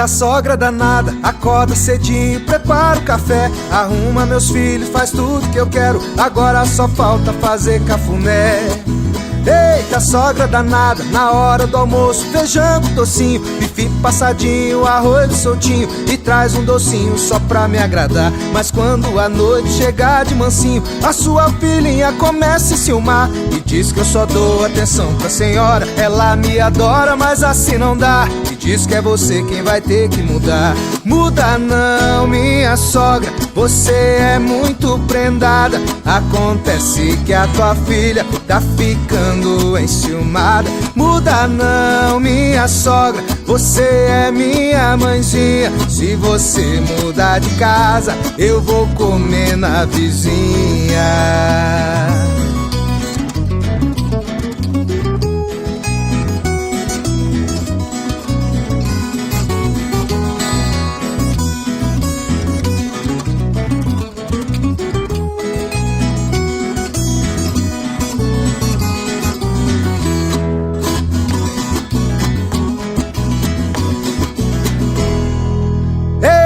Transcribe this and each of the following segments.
Eita, sogra danada, acorda cedinho, prepara o café, arruma meus filhos, faz tudo que eu quero, agora só falta fazer cafuné. Eita, sogra danada, na hora do almoço, feijão com tocinho, bife passadinho, arroz soltinho, e traz um docinho só pra me agradar. Mas quando a noite chegar de mansinho, a sua filhinha começa a ciumar e diz que eu só dou atenção pra senhora. Ela me adora, mas assim não dá, e diz que é você quem vai ter que mudar. Muda não, minha sogra, você é muito prendada. Acontece que a tua filha tá ficando enciumada. Muda não, minha sogra, você é minha mãezinha. Se você mudar de casa, eu vou comer na vizinha.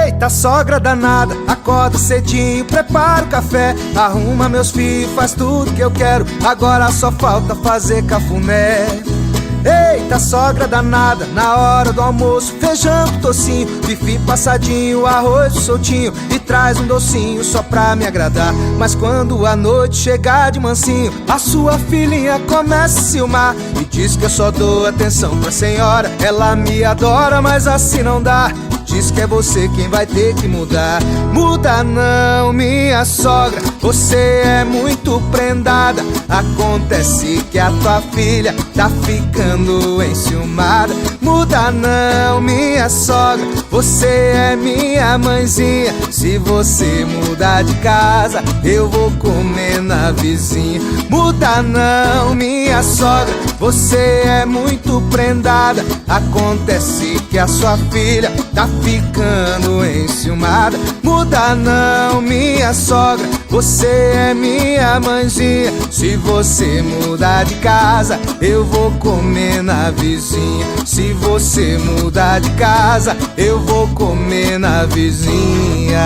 Eita, sogra danada, acorda cedinho, prepara o café, arruma meus filhos, faz tudo que eu quero, agora só falta fazer cafuné. Eita, sogra danada, na hora do almoço, feijão com tocinho, bife passadinho, arroz soltinho, e traz um docinho só pra me agradar. Mas quando a noite chegar de mansinho, a sua filhinha começa a ciumar e diz que eu só dou atenção pra senhora. Ela me adora, mas assim não dá, diz que é você quem vai ter que mudar. Muda não, minha sogra, você é muito prendada. Acontece que a tua filha tá ficando enciumada. Muda não, minha sogra, você é minha mãezinha. Se você mudar de casa, eu vou comer na vizinha. Muda não, minha sogra, você é muito prendada. Acontece que a sua filha tá ficando enciumada. Muda não, minha sogra, você é minha mãezinha. Se você mudar de casa, eu vou comer na vizinha. Se você mudar de casa, eu vou comer na vizinha.